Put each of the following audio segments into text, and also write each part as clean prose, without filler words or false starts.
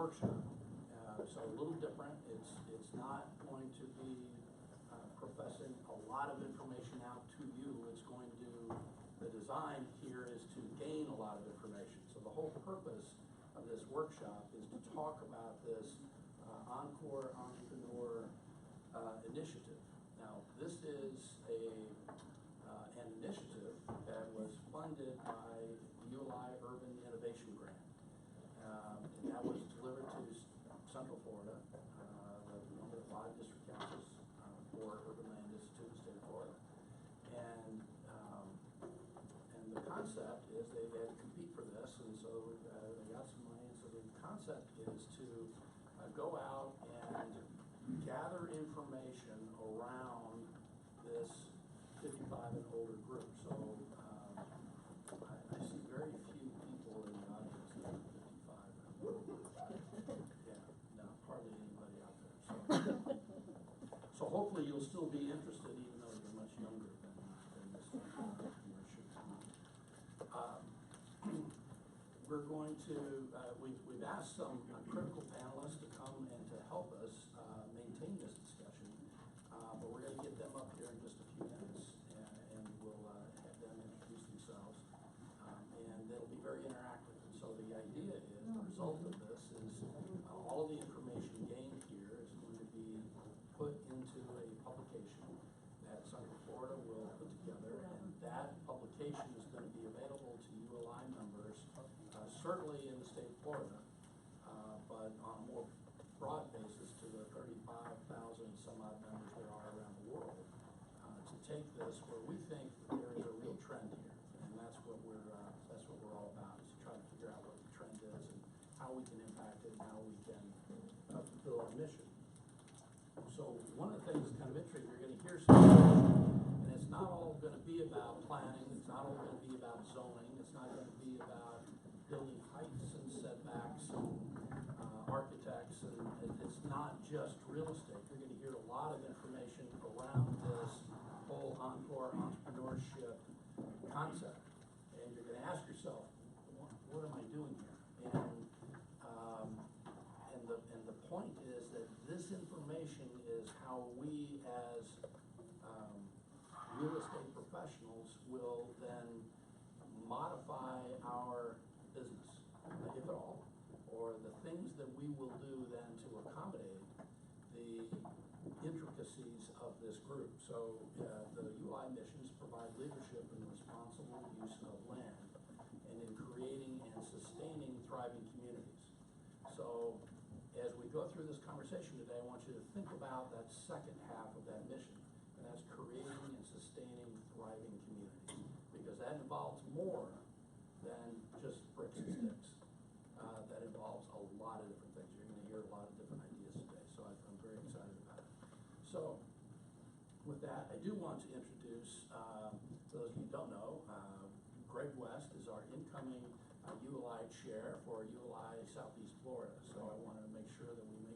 workshop. So a little different. It's not going to be professing a lot of information out to you. It's going to, the design here is to gain a lot of information. So the whole purpose of this workshop is to talk about this Encore Entrepreneur initiative. Now, this is an initiative that was funded by the ULI Urban Innovation Grant. And that was delivered to Central Florida, one of the 5 district councils for Urban Land Institute in the state of Florida. And the concept is they had to compete for this, and so they got some money. And so the concept is to go out and gather information around this 55 and older group. So I see very few people in the audience that are 55. Yeah, no, hardly anybody out there. So hopefully you'll still be interested, even though you're much younger than this entrepreneurship. We're going to, we've asked some critical panelists to come and to help us maintain this discussion, but we're going to get them up here in just a few minutes, and we'll have them introduce themselves, and it'll be very interactive. And so the idea is, the result of this is all of the information gained here is going to be put into a publication that Central Florida will put together, and that publication is going to be available to ULI members, certainly in the state of Florida, but on a more broad basis to the 35,000 some odd members there are around the world, to take this where we think that there is a real trend here, and that's what we're all about, is to try to figure out what the trend is and how we can impact it and how we can fulfill our mission. So one of the things that's kind of interesting, you're going to hear some, and it's not all going to be about planning, it's not all going to be about zoning, it's not going to be about building heights and setbacks and architects, and it's not just real estate. You're going to hear a lot of information around this whole Encore entrepreneurship concept, and you're going to ask yourself, what am I doing here? And the point is that this information is how we as real estate professionals will then modify our business, if at all, or the things that we will do then to accommodate the intricacies of this group. So the ULI missions provide leadership in the responsible use of land and in creating and sustaining thriving communities. So as we go through this conversation today, I want you to think about that second half of that mission, and that's creating and sustaining thriving communities, because that involves more than just bricks and sticks. That involves a lot of different things. You're going to hear a lot of different ideas today, so I'm very excited about it. So with that, I do want to introduce, for those of you who don't know, Greg West is our incoming ULI chair for ULI Southeast Florida. So I wanted to make sure that we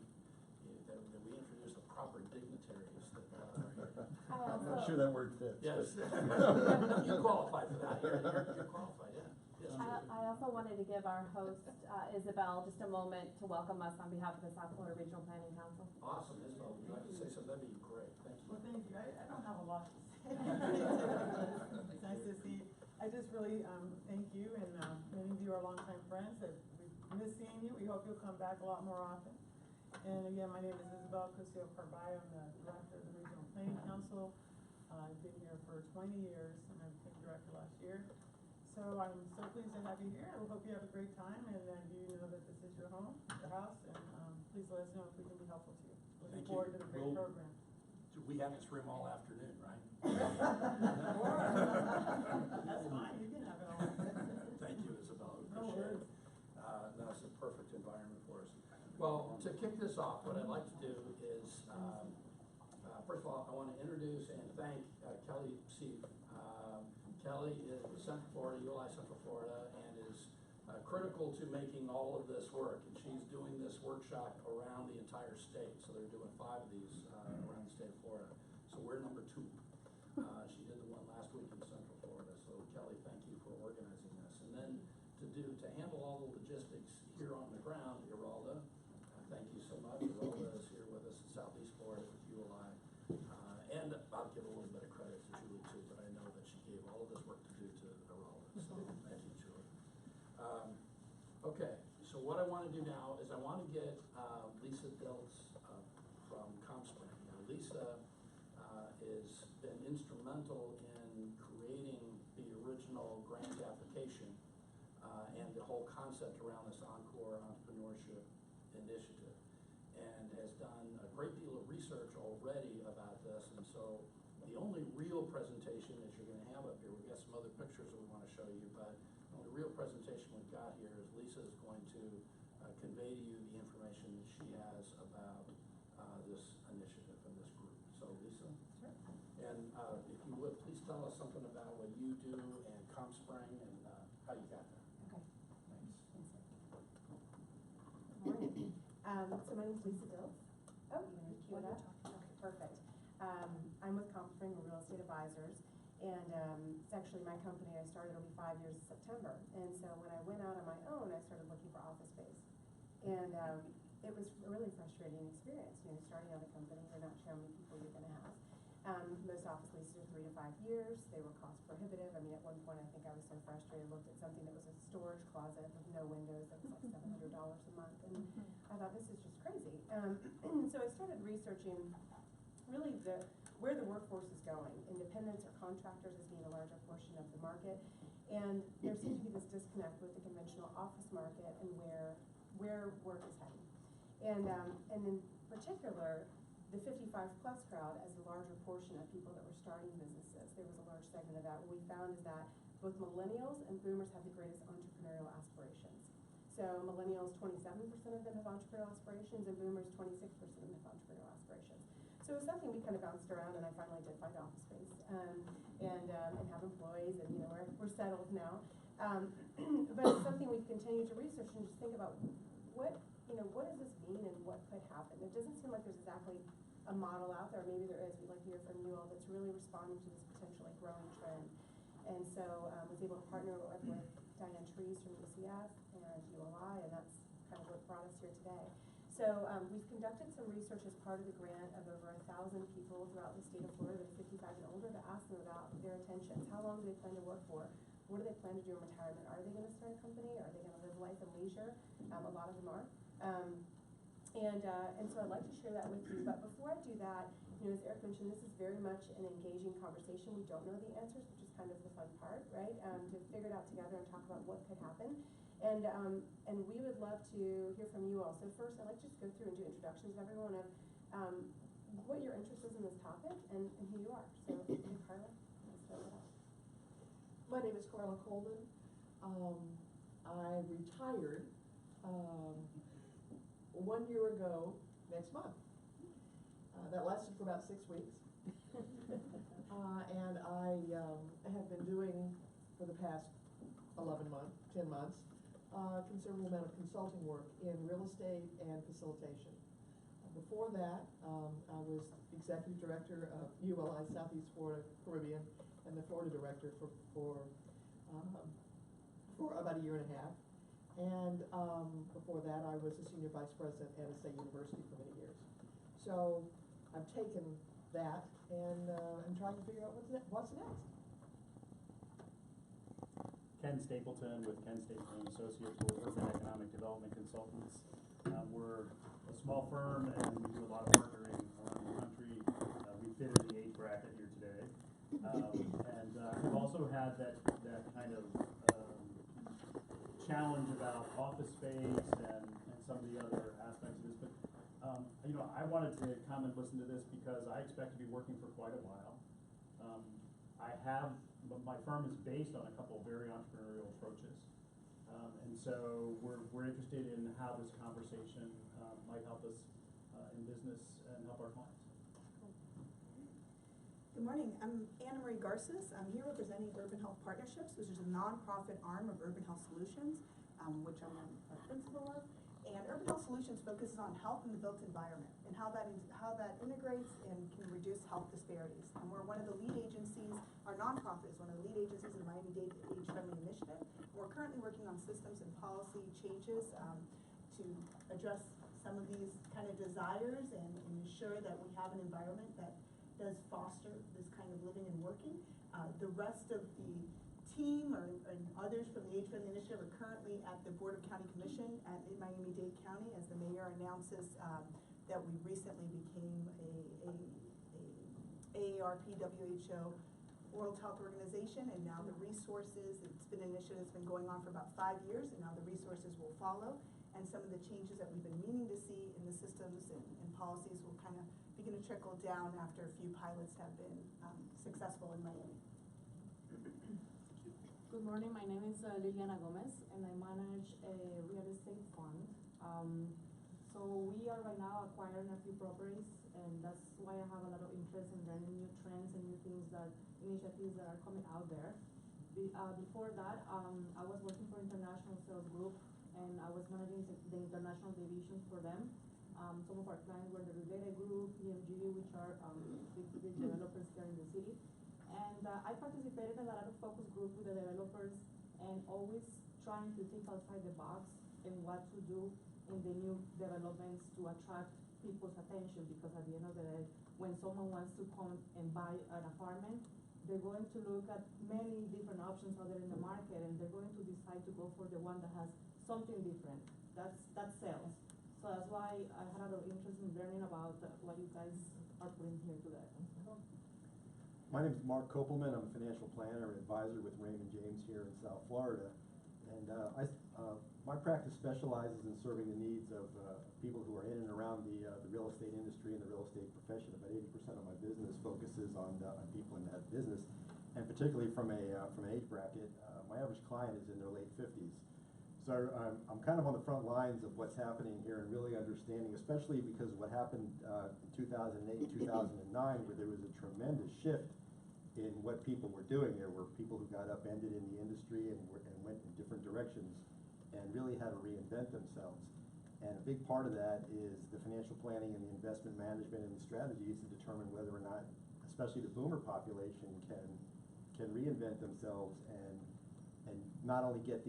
introduce the proper dignitaries that are here. I'm not sure that word fits. Yes, you qualify for that. You're qualified, yeah. Yes, I also wanted to give our host, Isabel, just a moment to welcome us on behalf of the South Florida Regional Planning Council. Awesome, Isabel. Would you like to say something? That'd be great. Thank you. Well, thank you. I don't have a lot to say. It's nice to see. I just really thank you, and many of you are longtime friends that we've missed seeing you. We hope you'll come back a lot more often. And again, my name is Isabel Cusio-Carballo. I'm the director of the Regional Planning Council. I've been here for 20 years, and I became director last year. So I'm so pleased to have you here. I hope you have a great time, and you know that this is your home, your house, and please let us know if we can be helpful to you. Looking forward to the great program. We have this room all afternoon, right? That's fine. You can have it all. Thank you, Isabel. No worries. That's a perfect environment for us. Well, to kick this off, what I'd like to do is, first of all, I want to introduce and thank Kelly Seif. Kelly is with Central Florida, ULI Central Florida, and is critical to making all of this work. And she's doing this workshop around the entire state. So they're doing 5 of these around the state of Florida. So we're number 2. She did the one last week in Central Florida. So Kelly, thank you for organizing this. And then to handle all the logistics here on the ground, Iralda, want to do now is I want to get Lisa Diltz from ComSpring. Now, Lisa has been instrumental in creating the original grant application and the whole concept around this Encore entrepreneurship initiative, and has done a great deal of research already about this. And so the only real presentation that you're going to have up here, we've got some other pictures that we want to show you, but the only real presentation we've got here is Lisa is going to convey to you the information that she has about this initiative and this group. So Lisa? Sure. And if you would, please tell us something about what you do and ComSpring and how you got there. Okay. Thanks. Thanks, sir. Good morning. So my name's Lisa Diltz. Oh, you want to cue it up? Okay, perfect. I'm with ComSpring, we're real estate advisors, and it's actually my company. I started, it'll be 5 years in September. And so when I went out on my own, I started looking for office space. And it was a really frustrating experience, you know, starting out a company, you're not sure how many people you're gonna have. Most office leases are 3 to 5 years. They were cost prohibitive. I mean, at one point, I think I was so frustrated, I looked at something that was a storage closet with no windows that was like $700 a month, and I thought, this is just crazy. So I started researching really where the workforce is going, independents or contractors as being a larger portion of the market, and there seems to be this disconnect with the conventional office market and where work is heading. And in particular, the 55 plus crowd as a larger portion of people that were starting businesses. There was a large segment of that. What we found is that both millennials and boomers have the greatest entrepreneurial aspirations. So millennials, 27% of them have entrepreneurial aspirations, and boomers, 26% of them have entrepreneurial aspirations. So it was something we kind of bounced around, and I finally did find office space and have employees, and you know we're settled now. But it's something we've continued to research and just think about what does this mean and what could happen. It doesn't seem like there's exactly a model out there. Maybe there is. We'd like to hear from you all that's really responding to this potentially growing trend. And so I was able to partner with Diane Trees from UCF and ULI, and that's kind of what brought us here today. So we've conducted some research as part of the grant of over 1,000 people throughout the state of Florida that are 55 and older to ask them about their intentions. How long do they plan to work for? What do they plan to do in retirement? Are they going to start a company? Are they going to live life in leisure? A lot of them are. And so I'd like to share that with you. But before I do that, you know, as Eric mentioned, this is very much an engaging conversation. We don't know the answers, which is kind of the fun part, right? To figure it out together and talk about what could happen. And we would love to hear from you all. So first, I'd like to just go through and do introductions of everyone of what your interest is in this topic and who you are. So, Carla, let's start with that. My name is Carla Coleman. I retired 1 year ago next month. That lasted for about 6 weeks. And I have been doing, for the past 10 months, a considerable amount of consulting work in real estate and facilitation. Before that, I was executive director of ULI Southeast Florida Caribbean and the Florida director for about a year and a half. And before that, I was a senior vice president at a state university for many years. So I've taken that and I'm trying to figure out what's next. Ken Stapleton with Ken Stapleton Associates. We're urban economic development consultants. We're a small firm and we do a lot of partnering around the country. We fit in the age bracket here today. And we've also had that kind of challenge about office space and some of the other aspects of this. But you know, I wanted to come and listen to this because I expect to be working for quite a while. My firm is based on a couple of very entrepreneurial approaches. And so we're interested in how this conversation might help us in business and help our clients. Good morning. I'm Anna Marie Garces. I'm here representing Urban Health Partnerships, which is a nonprofit arm of Urban Health Solutions, which I'm a principal of. And Urban Health Solutions focuses on health in the built environment and how that integrates and can reduce health disparities. And we're one of the lead agencies, our nonprofit is one of the lead agencies in the Miami-Dade Age Friendly Initiative. We're currently working on systems and policy changes to address some of these kind of desires and ensure that we have an environment that does foster this kind of living and working. The rest of the team and others from the Age Friendly Initiative are currently at the Board of County Commission in Miami-Dade County as the mayor announces that we recently became a AARP WHO World Health Organization, and now the resources, it's been an initiative that's been going on for about 5 years, and now the resources will follow, and some of the changes that we've been meaning to see in the systems and policies will kind of begin to trickle down after a few pilots have been successful in Miami. Good morning, my name is Liliana Gomez, and I manage a real estate fund. So we are right now acquiring a few properties, and that's why I have a lot of interest in learning new trends and new things initiatives that are coming out there. Before that, I was working for International Sales Group, and I was managing the international divisions for them. Some of our clients were the Related Group, EMG, which are big developers here in the city. And I participated in a lot of focus groups with the developers and always trying to think outside the box and what to do in the new developments to attract people's attention, because at the end of the day, when someone wants to come and buy an apartment, they're going to look at many different options out there in the market, and they're going to decide to go for the one that has something different. That sells. So that's why I had a lot of interest in learning about what you guys are putting here today. My name is Mark Kopelman. I'm a financial planner and advisor with Raymond James here in South Florida. And my practice specializes in serving the needs of people who are in and around the real estate industry and the real estate profession. About 80% of my business focuses on people in that business, and particularly from an age bracket. My average client is in their late 50s. So I'm kind of on the front lines of what's happening here and really understanding, especially because of what happened in 2008, 2009, where there was a tremendous shift in what people were doing. There were people who got upended in the industry and went in different directions and really had to reinvent themselves. And a big part of that is the financial planning and the investment management and the strategies to determine whether or not, especially the boomer population, can reinvent themselves and not only get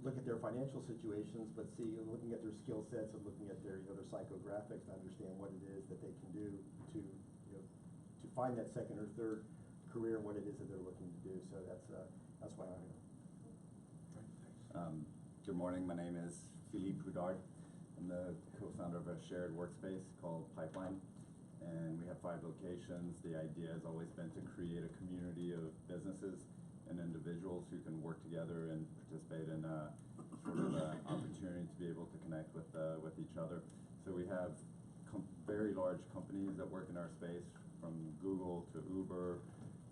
look at their financial situations, but looking at their skill sets and looking at their their psychographics to understand what it is that they can do to find that second or third career and what it is that they're looking to do. So that's why I'm here. Good morning, my name is Philippe Houdard. I'm the co-founder of a shared workspace called Pipeline, and we have 5 locations. The idea has always been to create a community of businesses and individuals who can work together and participate in sort of an opportunity to be able to connect with each other. So we have very large companies that work in our space, from Google to Uber,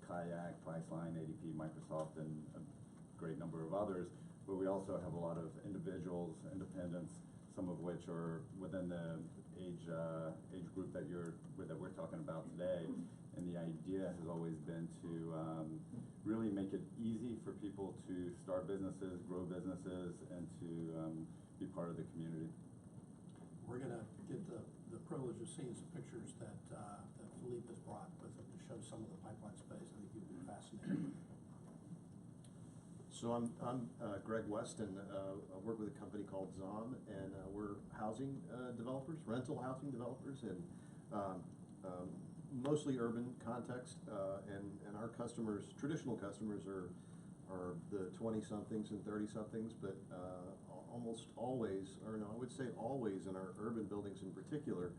Kayak, Priceline, ADP, Microsoft, and a great number of others. But we also have a lot of individuals, independents, some of which are within the age group that we're talking about today. And the idea has always been to really make it easy for people to start businesses, grow businesses, and to be part of the community. We're going to get the privilege of seeing some pictures that Philippe has brought with him to show some of the pipeline space. I think you'll be fascinated. So I'm Greg West, and I work with a company called ZOM, and we're housing developers, rental housing developers, and mostly urban context. And our customers, traditional customers, are the 20-somethings and 30-somethings, but almost always, or no, I would say always in our urban buildings in particular,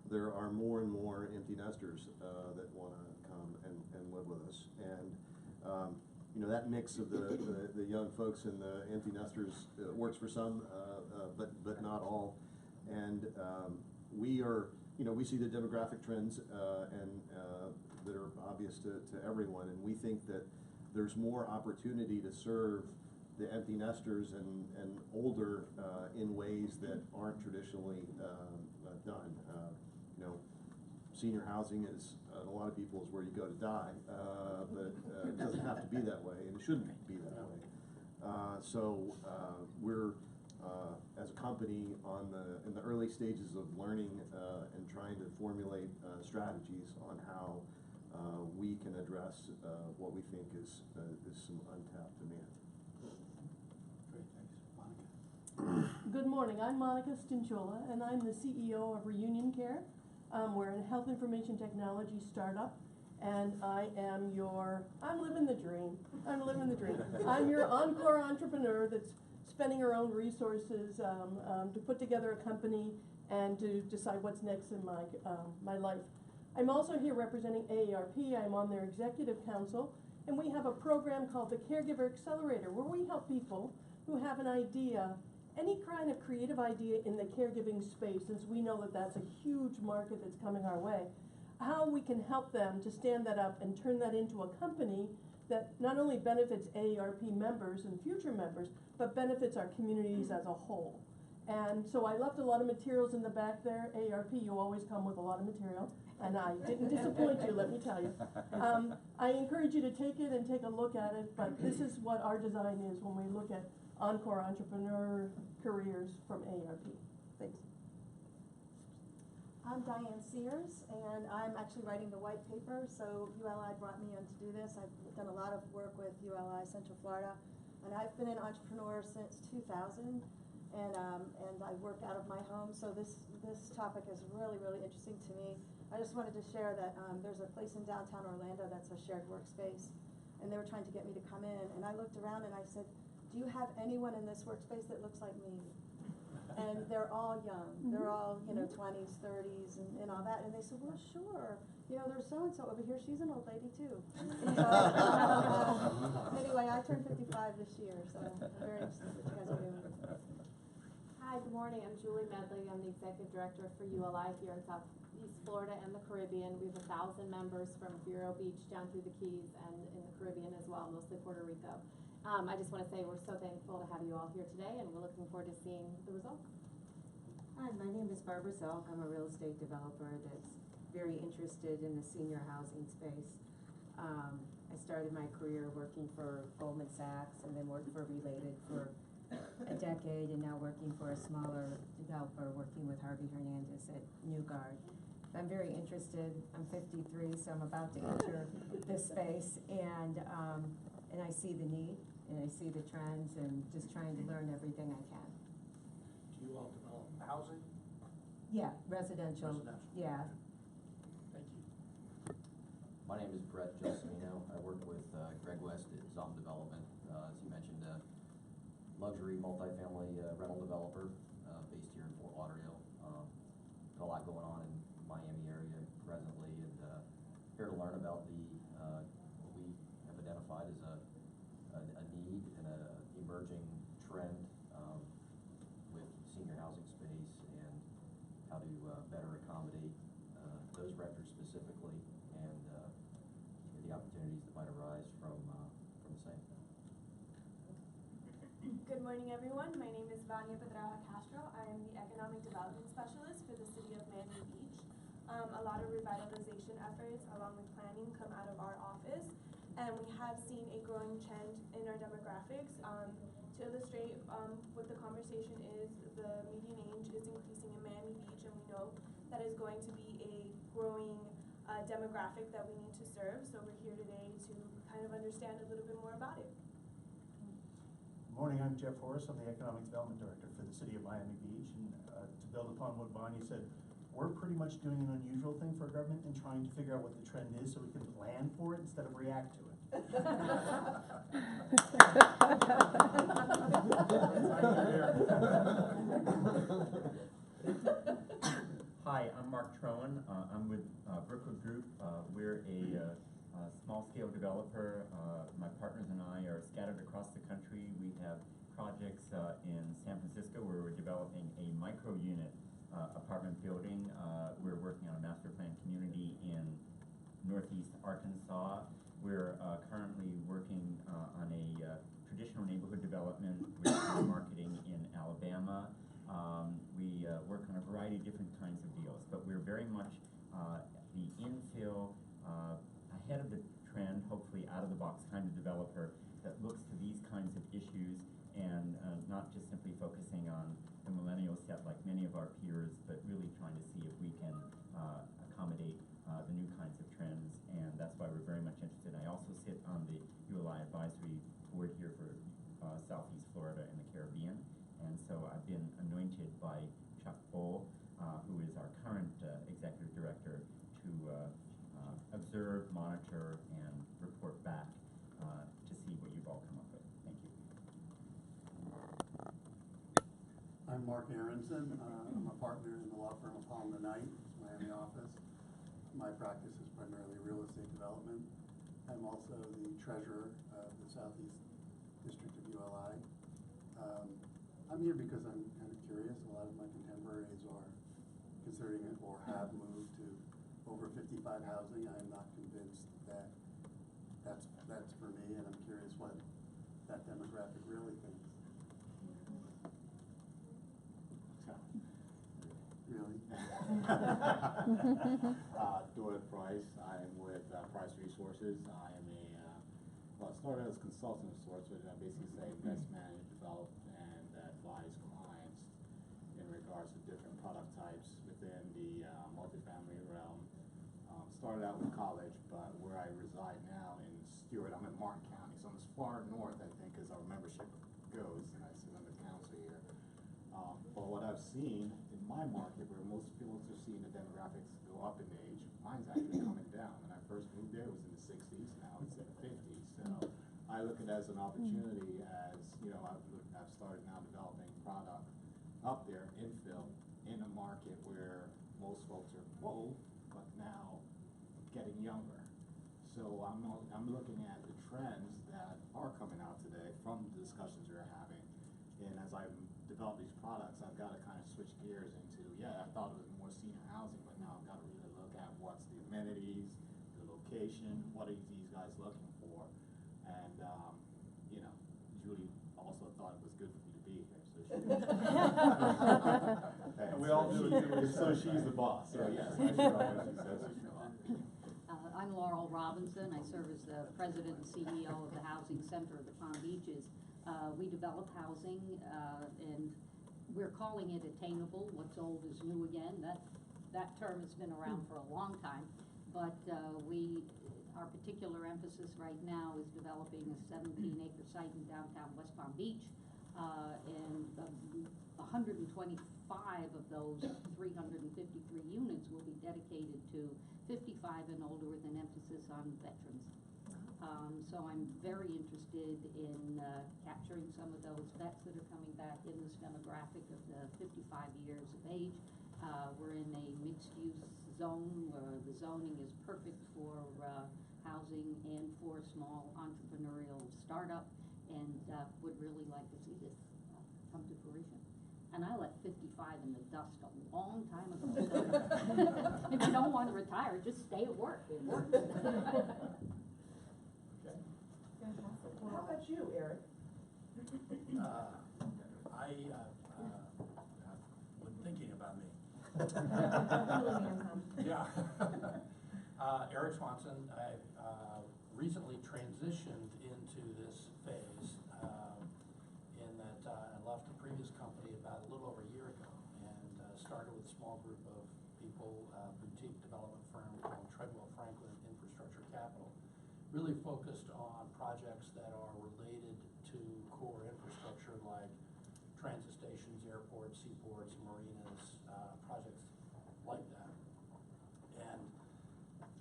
there are more and more empty nesters that want to come and live with us. And that mix of the young folks and the empty nesters works for some, but not all. And we are, we see the demographic trends and that are obvious to everyone, and we think that there's more opportunity to serve the empty nesters and older in ways that aren't traditionally done. Senior housing is, in a lot of people, is where you go to die, but it doesn't have to be that way, and it shouldn't be that way. So we're, as a company, in the early stages of learning and trying to formulate strategies on how we can address what we think is some untapped demand. Great, thanks. Monica. Good morning, I'm Monica Stinchola, and I'm the CEO of Reunion Care. We're a health information technology startup, and I'm living the dream. I'm your Encore entrepreneur that's spending her own resources to put together a company and to decide what's next in my life. I'm also here representing AARP. I'm on their executive council, and we have a program called the Caregiver Accelerator, where we help people who have an idea, any kind of creative idea in the caregiving space, since we know that that's a huge market that's coming our way, how we can help them to stand that up and turn that into a company that not only benefits AARP members and future members, but benefits our communities as a whole. And so I left a lot of materials in the back there. AARP, you always come with a lot of material, and I didn't disappoint you, let me tell you. I encourage you to take it and take a look at it, but this is what our design is when we look at Encore entrepreneur careers from AARP. Thanks. I'm Diane Sears, and I'm actually writing the white paper, so ULI brought me in to do this. I've done a lot of work with ULI Central Florida, and I've been an entrepreneur since 2000, and I work out of my home, so this topic is really, really interesting to me. I just wanted to share that there's a place in downtown Orlando that's a shared workspace, and they were trying to get me to come in, and I looked around and I said, do you have anyone in this workspace that looks like me? And they're all young. They're all, 20s, 30s, and all that. And they said, well, sure. There's so-and-so over here. She's an old lady, too. So, anyway, I turned 55 this year, so I'm very interested in what you guys are doing. Hi, good morning. I'm Julie Medley. I'm the Executive Director for ULI here in Southeast Florida and the Caribbean. We have 1,000 members from Vero Beach down through the Keys and in the Caribbean as well, mostly Puerto Rico. I just want to say we're so thankful to have you all here today, and we're looking forward to seeing the results. Hi, my name is Barbara Selk. I'm a real estate developer that's very interested in the senior housing space. I started my career working for Goldman Sachs and then worked for Related for a decade, and now working for a smaller developer working with Harvey Hernandez at Newgard. I'm very interested. I'm 53, so I'm about to enter this space, and I see the need, and I see the trends, and just trying to learn everything I can. Do you all develop housing? Yeah, residential. Yeah. Thank you. My name is Brett Gelsomino. I work with Greg West at Zom Development. As you mentioned, luxury multifamily rental developer based here in Fort Lauderdale. Got a lot going on in Miami area presently, and here to learn about the what we have identified as a need and a emerging trend with senior housing space, and how to better accommodate those renters specifically, and the opportunities that might arise from the same. Good morning, everyone. My name is Vania Pedraja Castro. I am the Economic Development Specialist for the City of Miami Beach. A lot of revitalization efforts along with planning come out of our office, and we have seen a growing trend in our demographics. To illustrate what the conversation is, the median age is increasing in Miami Beach, and we know that is going to be a growing demographic that we need to serve. So we're here today to kind of understand a little bit more about it. Good morning, I'm Jeff Horace. I'm the Economic Development Director for the City of Miami Beach. And to build upon what Bonnie said, we're pretty much doing an unusual thing for government and trying to figure out what the trend is so we can plan for it instead of react to it. Hi, I'm Mark Trowan. I'm with Brookwood Group. We're a small-scale developer. My partners and I are scattered across the country. We have projects in San Francisco where we're developing a micro-unit apartment building. We're working on a master plan community in Northeast Arkansas. We're currently working on a traditional neighborhood development with marketing in Alabama. We work on a variety of different kinds of deals, but we're very much the infill, ahead of the trend, hopefully out-of-the-box kind of developer that looks to these kinds of issues, and not just simply focusing on the millennial set like many of our peers, but really trying to see if we can accommodate the new kinds of trends, and that's why we're very much interested. I also sit on the ULI Advisory Board here for Southeast Florida and the Caribbean, and so I've been anointed by Chuck Bull, who is our current Executive Director, to observe, monitor, and report back to see what you've all come up with. Thank you. I'm Mark Aronson. I'm a partner in the law firm of Palm the Knight, Miami office. My practice is primarily real estate development. I'm also the treasurer of the Southeast District of ULI. I'm here because I'm kind of curious. A lot of my contemporaries are considering it or have moved to over 55 housing. I am not convinced that that's for me, and I'm curious what that demographic really thinks. Really? Stuart Price. I am with Price Resources. I am well, I started as a consultant of sorts, which I basically say invest, manage, develop, and advise clients in regards to different product types within the multifamily realm. Started out with college, but where I reside now in Stewart, I'm in Martin County, so I'm as far north, I think, as our membership goes, and I sit on the council here. But what I've seen in my market, where most people are seeing the demographics go up in age, mine's actually coming down. When I first moved there, it was in the 60s, now it's in the 50s. So I look at it as an opportunity as, you know, I've started now developing product up there, infill, in a market where most folks are old, but now getting younger. So I'm looking at the trends that are coming out today from the discussions we're having. And as I develop these products, I've got to kind of switch gears into, I thought it was more senior housing, but now I've got to really look at what's the amenities, the location, what are these guys looking for. And, you know, Julie also thought it was good for me to be here, so she And we all do it. So she's the boss, so yes, I show up when she says she show up. I'm Laurel Robinson. I serve as the president and CEO of the Housing Center of the Palm Beaches. We develop housing, and we're calling it attainable. What's old is new again. That term has been around for a long time. But our particular emphasis right now is developing a 17-acre site in downtown West Palm Beach. And 125 of those 353 units will be dedicated to 55 and older with an emphasis on veterans. So I'm very interested in capturing some of those vets that are coming back in this demographic of the 55 years of age. We're in a mixed-use zone where the zoning is perfect for housing and for a small entrepreneurial startup, and would really like to see this come to fruition. And I left 55 in the dust a long time ago. If you don't want to retire, just stay at work. It works. Okay. Fantastic. Well, how about you, Eric? When thinking about me. Yeah. Eric Swanson. I recently transitioned into this phase in that I left a previous company about a little over a year ago and started with a small group of people, boutique development firm called Treadwell Franklin Infrastructure Capital, really focused on projects that are related to core infrastructure like transit stations, airports, seaports, marinas, projects like that. And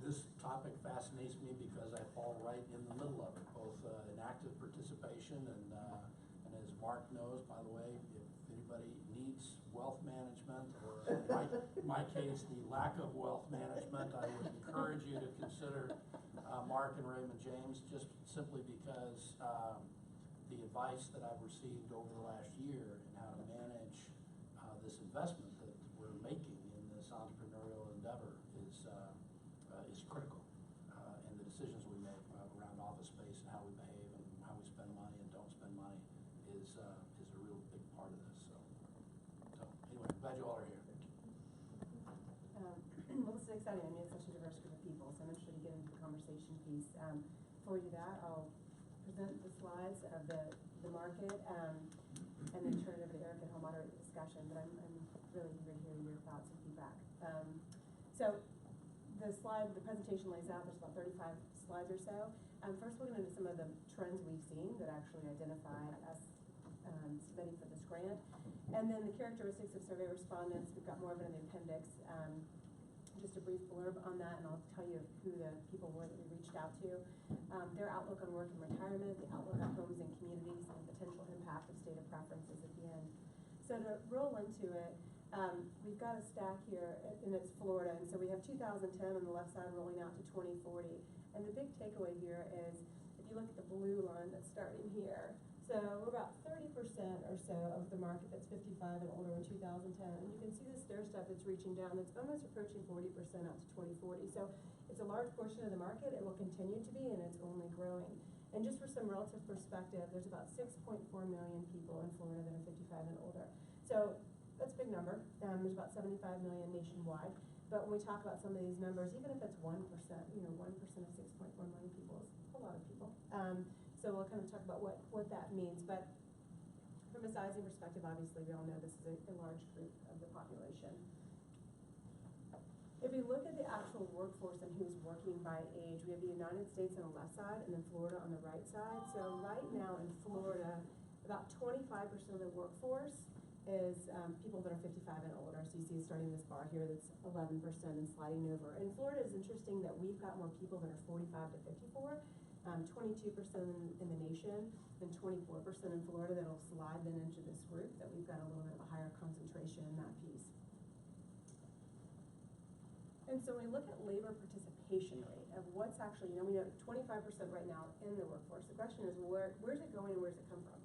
this topic fascinates me because I fall right in the middle of it, both in active participation and as Mark knows, by the way, if anybody needs wealth management, or in my case, the lack of wealth management, I would encourage you to consider Mark and Raymond James, just simply because the advice that I've received over the last year in how to manage this investment that we're making in this entrepreneurial endeavor is critical. And the decisions we make around office space and how we behave and how we spend money and don't spend money is a real big part of this. So anyway, glad you all are here. Well, this is exciting. I mean, it's such a diverse group of people, so I'm interested to get into the conversation piece. Before we do that, I'll present the slides of the market and then turn it over to Eric and he'll moderate the discussion. But I'm really eager to hear your thoughts and feedback. So the presentation lays out, there's about 35 slides or so. First, we're going to do some of the trends we've seen that actually identified us submitting for this grant. And then the characteristics of survey respondents, we've got more of it in the appendix, just a brief blurb on that, and I'll tell you who the people were that we reached out to. Their outlook on work and retirement, the outlook on homes and communities, and the potential impact of stated preferences at the end. So to roll into it, we've got a stack here, and it's Florida, and so we have 2010 on the left side rolling out to 2040. And the big takeaway here is, if you look at the blue line that's starting here, so we're about 30% or so of the market that's 55 and older in 2010. And you can see the stair step that's reaching down, that's almost approaching 40% out to 2040. So it's a large portion of the market, it will continue to be, and it's only growing. And just for some relative perspective, there's about 6.4 million people in Florida that are 55 and older. So that's a big number. There's about 75 million nationwide. But when we talk about some of these numbers, even if it's 1%, 1% of 6.4 million people is a lot of people. So we'll kind of talk about what that means. But from a sizing perspective, obviously, we all know this is a large group of the population. If we look at the actual workforce and who's working by age, we have the United States on the left side and then Florida on the right side. So right now in Florida, about 25% of the workforce is people that are 55 and older. So you see starting this bar here that's 11% and sliding over. In Florida, it's interesting that we've got more people that are 45 to 54. 22% in the nation, and 24% in Florida. That'll slide then into this group that we've got a little bit of a higher concentration in that piece. And so when we look at labor participation rate of what's actually, we know 25% right now in the workforce. The question is, where's it going and where's it come from?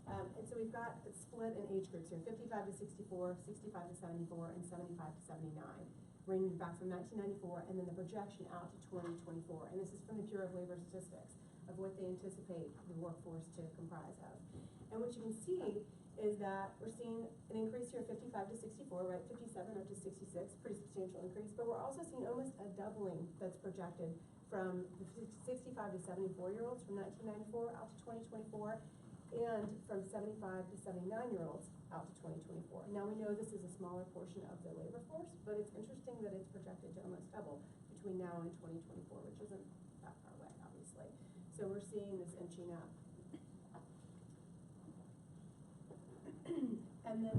And so we've got it split in age groups here, 55 to 64, 65 to 74, and 75 to 79. Ranging back from 1994, and then the projection out to 2024. And this is from the Bureau of Labor Statistics of what they anticipate the workforce to comprise of. And what you can see is that we're seeing an increase here, 55 to 64, right, 57 up to 66, pretty substantial increase. But we're also seeing almost a doubling that's projected from the 65 to 74-year-olds from 1994 out to 2024, and from 75 to 79-year-olds out to 2024. Now we know this is a smaller portion of the labor force, but it's interesting that it's projected to almost double between now and 2024, which isn't that far away, obviously. So we're seeing this inching up. And then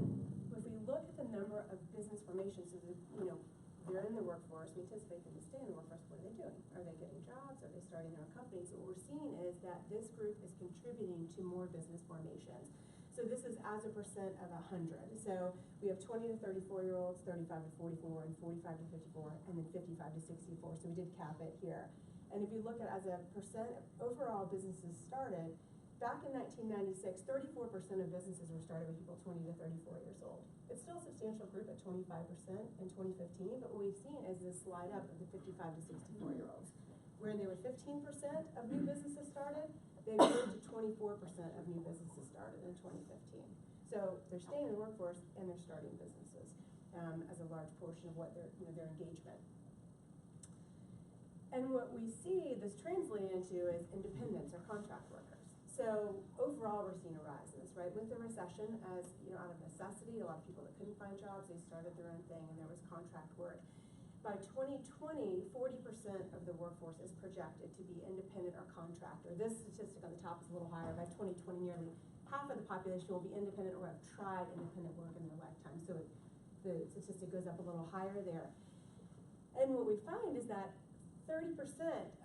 if we look at the number of business formations, so they're in the workforce, we anticipate them to stay in the workforce. What are they doing? Are they getting jobs? Are they starting their own companies? So what we're seeing is that this group is contributing to more business formations. So this is as a percent of 100. So we have 20 to 34-year-olds, 35 to 44, and 45 to 54, and then 55 to 64. So we did cap it here. And if you look at as a percent of overall businesses started, back in 1996, 34% of businesses were started with people 20 to 34 years old. It's still a substantial group at 25% in 2015, but what we've seen is this slide up of the 55 to 64-year-olds. Where they were 15% of new businesses started, they grew to 24% of new businesses started in 2015. So they're staying in the workforce and they're starting businesses as a large portion of what their engagement. And what we see this translating into is independents or contract workers. So overall, we're seeing a rise in this, right? With the recession, as out of necessity, a lot of people that couldn't find jobs, they started their own thing, and there was contract work. By 2020, 40% of the workforce is projected to be independent or contractor. This statistic on the top is a little higher. By 2020, nearly half of the population will be independent or have tried independent work in their lifetime. So the statistic goes up a little higher there. And what we find is that 30%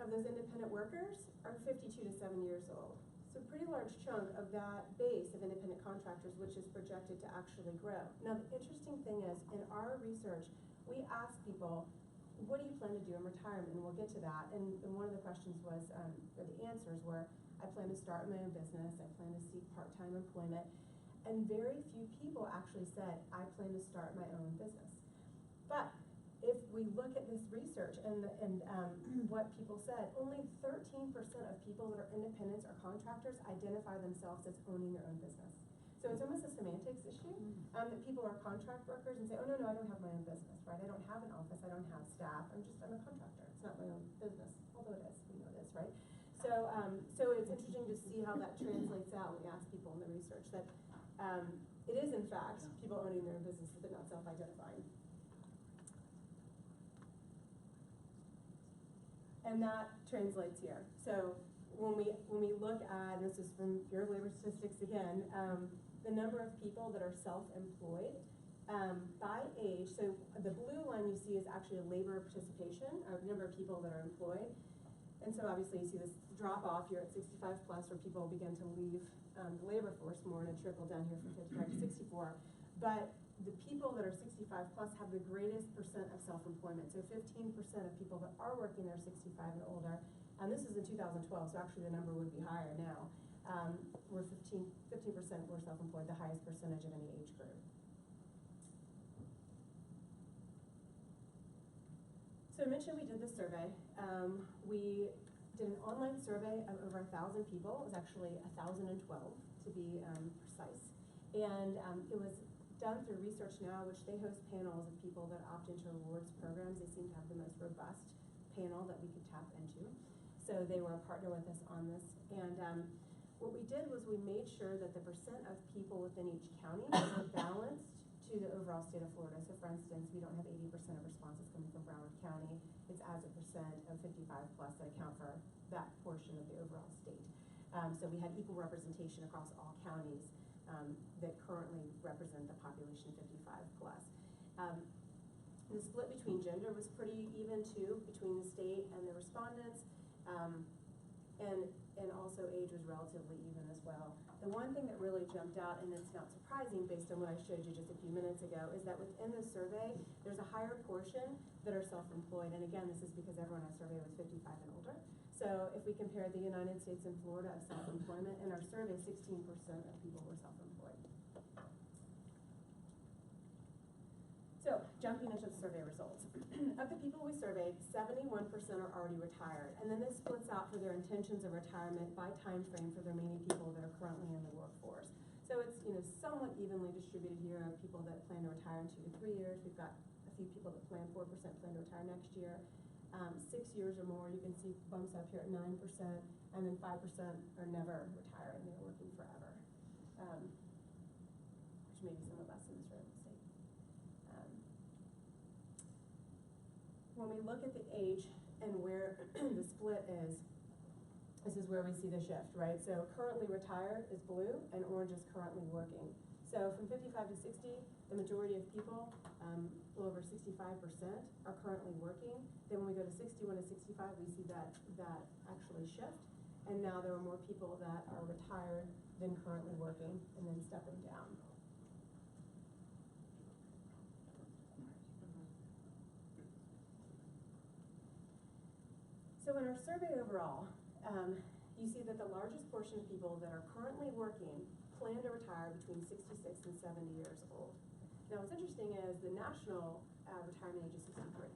of those independent workers are 52 to 7 years old. So a pretty large chunk of that base of independent contractors, which is projected to actually grow. Now, the interesting thing is, in our research, we asked people, what do you plan to do in retirement? And we'll get to that. And one of the questions was, or the answers were, I plan to start my own business, I plan to seek part-time employment. And very few people actually said, I plan to start my own business. But if we look at this research and what people said, only 13% of people that are independents or contractors identify themselves as owning their own business. So it's almost a semantics issue that people are contract workers and say, oh, no, I don't have my own business, right? I don't have an office, I don't have staff, I'm a contractor. It's not my own business, although it is, we know this, right? So it's interesting to see how that translates out when we ask people in the research that it is, in fact, people owning their own businesses but not self-identifying. And that translates here. So when we look at, and this is from Bureau of Labor Statistics again, the number of people that are self-employed by age. So the blue line you you see is actually labor participation, or number of people that are employed. And so obviously you see this drop off here at 65 plus where people begin to leave the labor force more, and a trickle down here from 55 to 64. But the people that are 65 plus have the greatest percent of self-employment. So 15% of people that are working are 65 and older. And this is in 2012, so actually the number would be higher now. We're 15% were self-employed, the highest percentage of any age group. So I mentioned we did this survey. We did an online survey of over 1,000 people. It was actually 1,012 to be precise. And it was done through Research Now, which they host panels of people that opt into rewards programs. They seem to have the most robust panel that we could tap into. So they were a partner with us on this. And what we did was we made sure that the percent of people within each county were balanced to the overall state of Florida. So for instance, we don't have 80% of responses coming from Broward County. It's as a percent of 55 plus that account for that portion of the overall state. So we had equal representation across all counties that currently represent the population 55 plus. The split between gender was pretty even too, between the state and the respondents. And also age was relatively even as well. The one thing that really jumped out, and it's not surprising based on what I showed you just a few minutes ago, is that within the survey, there's a higher portion that are self-employed. And again, this is because everyone I surveyed was 55 and older. So if we compare the United States and Florida of self-employment, in our survey, 16% of people were self-employed. So, jumping into the survey results. Of the people we surveyed, 71% are already retired. And then this splits out for their intentions of retirement by time frame for the remaining people that are currently in the workforce. So it's somewhat evenly distributed here of people that plan to retire in 2 to 3 years. We've got a few people that plan 4% plan to retire next year. 6 years or more, you can see bumps up here at 9%, and then 5% are never retiring. They're working forever, which may be some of us in this room will see. When we look at the age and where the split is, this is where we see the shift, right? So currently retired is blue, and orange is currently working. So from 55 to 60, the majority of people, a little over 65%, are currently working. Then when we go to 61 to 65, we see that actually shift. And now there are more people that are retired than currently working, and then stepping down. So in our survey overall, you see that the largest portion of people that are currently working plan to retire between 66 and 70 years old. Now what's interesting is the national retirement age is 63.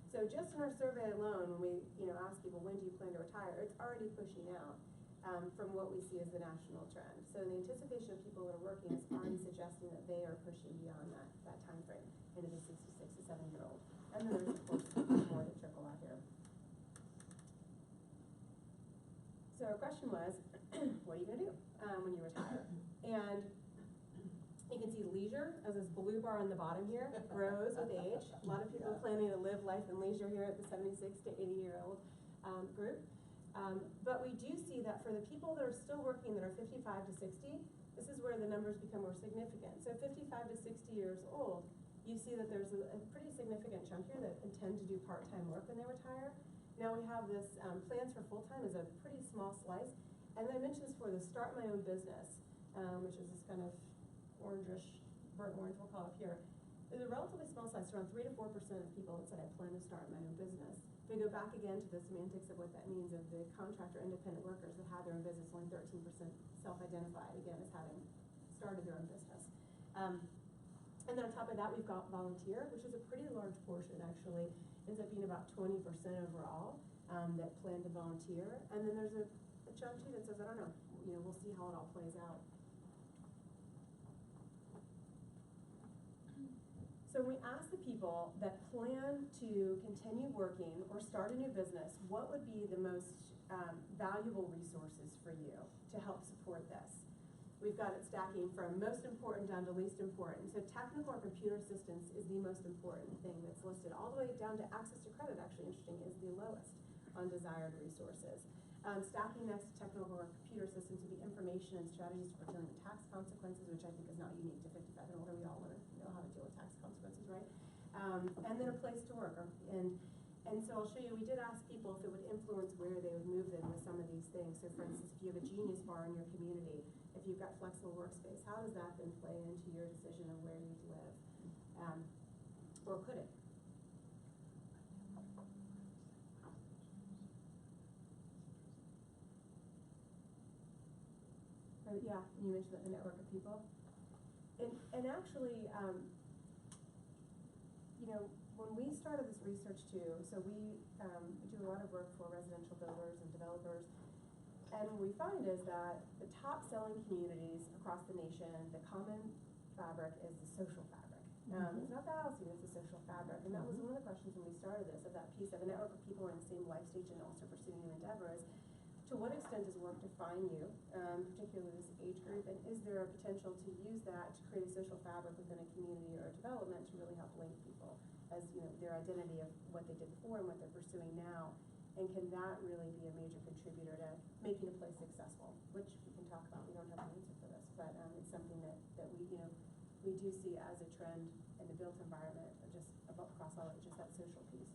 So just in our survey alone, when we ask people, when do you plan to retire, it's already pushing out from what we see as the national trend. So the anticipation of people that are working is already suggesting that they are pushing beyond that time frame into the 66 to 70-year-old. And then there's, of course, more that trickle out here. So our question was, what are you going to do when you retire? And you can see leisure, as this blue bar on the bottom here, grows with age. A lot of people are planning to live life in leisure here at the 76 to 80-year-old group. But we do see that for the people that are still working that are 55 to 60, this is where the numbers become more significant. So 55 to 60 years old, you see that there's a pretty significant chunk here that intend to do part-time work when they retire. Now we have this plans for full-time is a pretty small slice. And then I mentioned this before, the start my own business, which is this kind of orangish, burnt orange we'll call it here. There's a relatively small slice, around 3 to 4% of people that said I plan to start my own business. If we go back again to the semantics of what that means of the contractor independent workers that had their own business, only 13% self-identified, again, as having started their own business. And then on top of that, we've got volunteer, which is a pretty large portion actually. Ends up being about 20% overall that plan to volunteer. And then there's a chunk too that says, I don't know, we'll see how it all plays out. So when we ask the people that plan to continue working or start a new business, what would be the most valuable resources for you to help support this? We've got it stacking from most important down to least important. So technical or computer assistance is the most important thing that's listed. All the way down to access to credit, actually interesting, is the lowest on desired resources. Stacking next to technical or computer assistance would be information and strategies for dealing with tax consequences, which I think is not unique to 55 and older. We all want to know how to deal with tax consequences, right? and then a place to work. And so I'll show you, we did ask people if it would influence where they would move them with some of these things. So for instance, if you have a Genius Bar in your community, if you've got flexible workspace, how does that then play into your decision of where you live? Or could it? Yeah, you mentioned the network of people. And actually, you know, when we started this research too, so we do a lot of work for residential builders and developers, and what we find is that the top selling communities across the nation, the common fabric is the social fabric. It's not the housing, it's the social fabric. And that was one of the questions when we started this, of that piece of a network of people in the same life stage and also pursuing new endeavors. To what extent does work define you, particularly this age group, and is there a potential to use that to create a social fabric within a community or a development to really help link people as, you know, their identity of what they did before and what they're pursuing now? And can that really be a major contributor to making a place successful, which we can talk about. We don't have an answer for this, but it's something that we, you know, we do see as a trend in the built environment, or just across all ages, that social piece.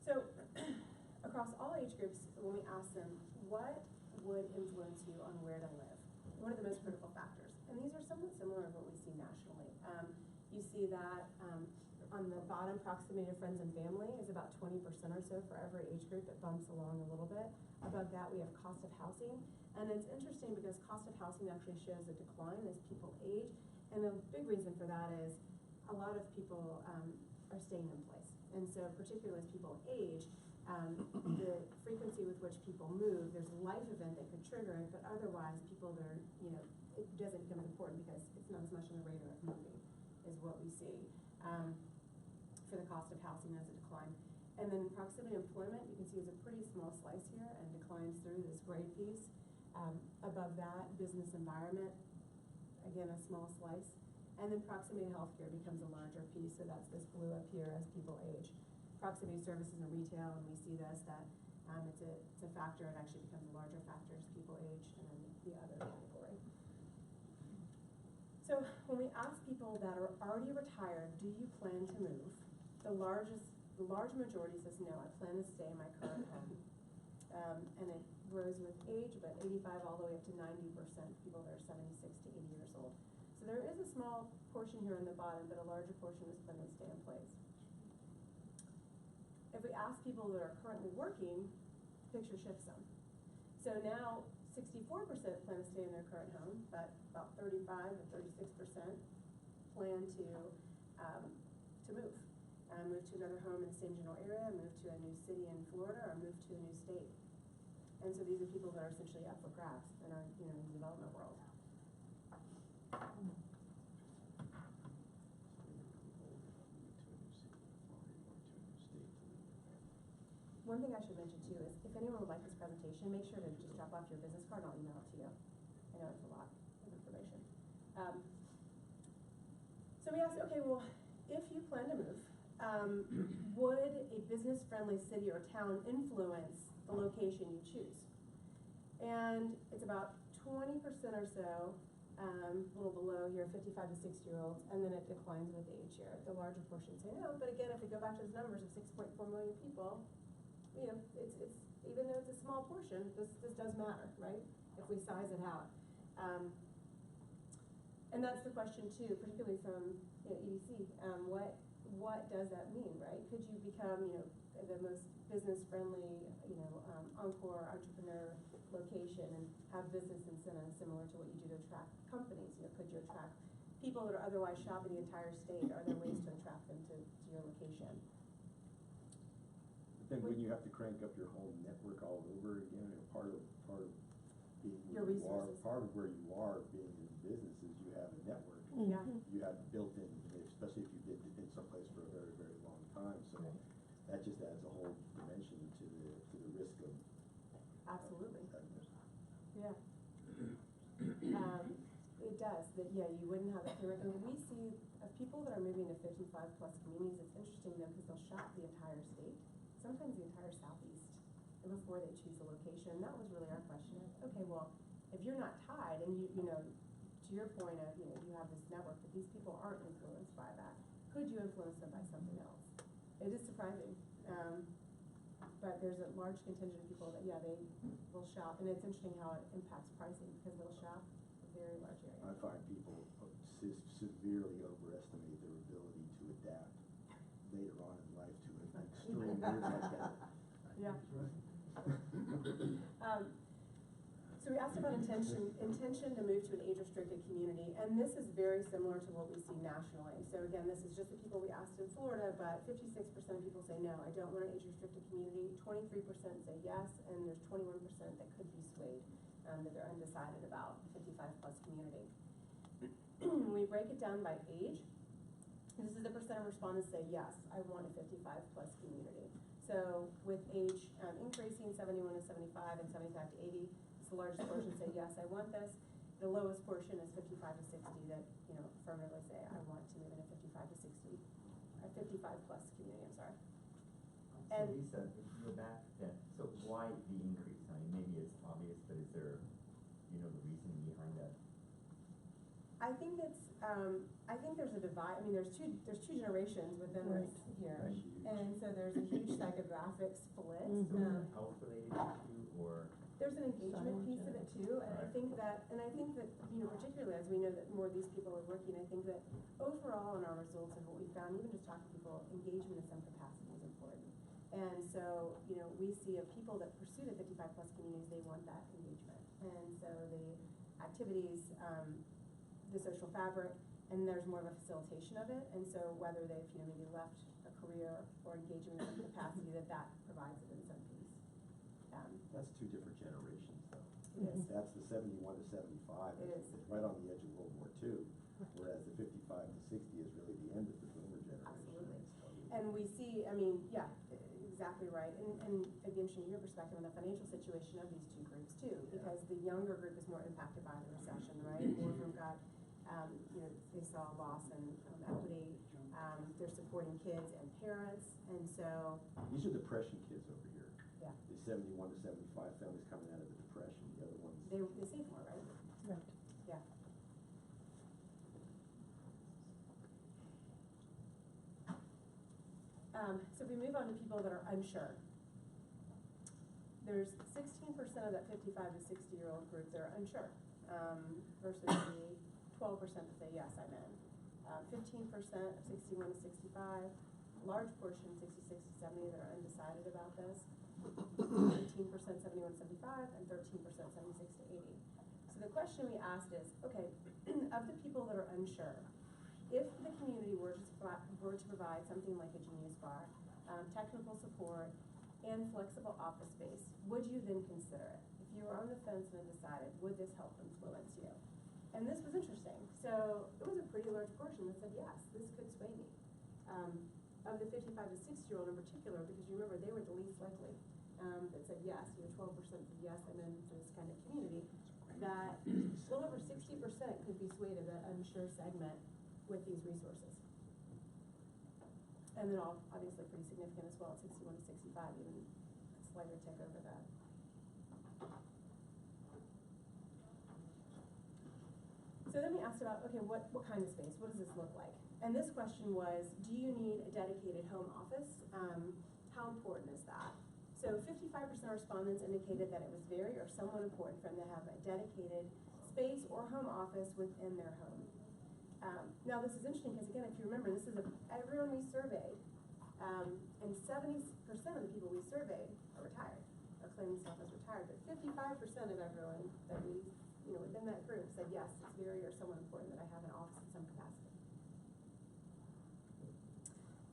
So across all age groups, when we ask them, what would influence you on where to live? What are the most critical factors? And these are somewhat similar to what we see nationally. You see that on the bottom, proximity to friends and family is about 20% or so for every age group. It bumps along a little bit. Above that, we have cost of housing. And it's interesting because cost of housing actually shows a decline as people age. And the big reason for that is a lot of people are staying in place. And so particularly as people age, the frequency with which people move, there's a life event that could trigger it, but otherwise people that are, you know, it doesn't become as important because it's not as much on the radar of moving, is what we see for the cost of housing as a decline. And then proximity to employment, you can see is a pretty small slice here and declines through this gray piece. Above that, business environment, again, a small slice. And then proximity to healthcare becomes a larger piece, so that's this blue up here as people age. Proximity to services and retail, and we see this, that it's a factor, it actually becomes a larger factor as people age, and then the other category. So when we ask people that are already retired, do you plan to move? The large majority says no, I plan to stay in my current home. And it grows with age, but 85 all the way up to 90% people that are 76 to 80 years old. So there is a small portion here on the bottom, but a larger portion is planning to stay in place. If we ask people that are currently working, the picture shifts some. So now 64% plan to stay in their current home, but about 35 or 36% plan to move. Move to another home in the same general area, move to a new city in Florida, or move to a new state. And so these are people that are essentially up for grabs in our, you know, in the development world. One thing I should mention too is if anyone would like this presentation, make sure to just drop off your business card and I'll email it to you. I know it's a lot of information. So we asked, okay, well, if you plan to move, would a business-friendly city or town influence the location you choose? And it's about 20% or so, a little below here, 55 to 60-year-olds, and then it declines with age here. The larger portion say no, but again, if we go back to those numbers of 6.4 million people, you know, it's even though it's a small portion, this does matter, right? If we size it out. And that's the question too, particularly from, you know, EDC. What does that mean, right? Could you become, you know, the most business-friendly, you know, Encore entrepreneur location and have business incentives similar to what you do to attract companies? You know, could you attract people that are otherwise shopping the entire state? Are there ways to attract them to your location? Then wouldn't you have to crank up your whole network all over again? Part of being your resources. Part of where you are being in business is you have a network. Yeah. You have built in, especially if you've been in someplace for a very, very long time. So that just adds a whole dimension to the risk of. Absolutely. Yeah. It does. Yeah, you wouldn't have that. And we see people that are moving to 55+ communities. It's interesting though because they'll shop the entire state, sometimes the entire Southeast, before they choose a location. And that was really our question. Okay, well, if you're not tied and you know to to your point of, you know, you have this network, but these people aren't influenced by that. Could you influence them by something else? It is surprising. But there's a large contingent of people that, yeah, they will shop, and it's interesting how it impacts pricing, because they'll shop a very large area. I find people severely overestimate their ability to adapt later on in life to an extreme years like that. Yeah. So we asked about intention to move to an age-restricted community, and this is very similar to what we see nationally. So again, this is just the people we asked in Florida, but 56% of people say no, I don't want an age-restricted community. 23% say yes, and there's 21% that could be swayed, that they're undecided about the 55-plus community. We break it down by age. This is the percent of respondents say yes, I want a 55-plus community. So with age increasing, 71 to 75 and 75 to 80, the largest portion say yes, I want this. The lowest portion is 55 to 60 that, you know, affirmatively say I want to live in a 55 to 60, a 55 plus community. I'm sorry. So Lisa, if you go back then, so why the increase? I mean, maybe it's obvious, but is there, you know, the reasoning behind that? I think it's I think there's a divide. I mean, there's two generations within this here, and so there's a huge psychographic split. So health related issue or? There's an engagement piece of it too, and I think that, you know, particularly as we know that more of these people are working, I think that overall in our results and what we found, even just talking to people, engagement in some capacity is important. And so, you know, we see of people that pursue the 55 plus communities, they want that engagement. And so the activities, the social fabric, and there's more of a facilitation of it. And so whether they've, you know, maybe left a career or engagement in some capacity, that provides it in some piece. That's two different generations, though. It is. That's the 71 to 75. It is. It's right on the edge of World War II, whereas the 55 to 60 is really the end of the boomer generation. Absolutely. And we see, I mean, yeah, exactly right. And it'd be interesting your perspective on the financial situation of these two groups too, because the younger group is more impacted by the recession, right? More of them got, you know, they saw loss in equity. They're supporting kids and parents, and so. These are depression kids over here. Yeah. The 71 to 75 families coming out of the depression. The other ones. They save more, right? Right. Yeah. So if we move on to people that are unsure, there's 16% of that 55 to 60-year-old group that are unsure, versus the 12% that say yes, I'm in. 15% of 61 to 65, large portion 66 to 70 that are undecided about this. 18% 71 to 75, and 13% 76 to 80. So the question we asked is, okay, of the people that are unsure, if the community were to provide something like a Genius Bar, technical support, and flexible office space, would you then consider it? If you were on the fence and undecided, would this help influence you? And this was interesting. So it was a pretty large portion that said, yes, this could sway me. Of the 55 to 60-year-old in particular, because you remember they were the least likely, that said yes, you know, 12% said yes, I'm in this kind of community, that well over 60% could be swayed to that unsure segment with these resources. And then all obviously pretty significant as well at 61 to 65, even a slighter tick over that. So then we asked about, okay, what kind of space? What does this look like? And this question was, do you need a dedicated home office? How important is that? So 55% of respondents indicated that it was very or somewhat important for them to have a dedicated space or home office within their home. Now this is interesting because again, if you remember, this is everyone we surveyed, and 70% of the people we surveyed are retired, or claim themselves as retired, but 55% of everyone that we, you know, within that group said yes, it's very or somewhat important that I have an office in some capacity.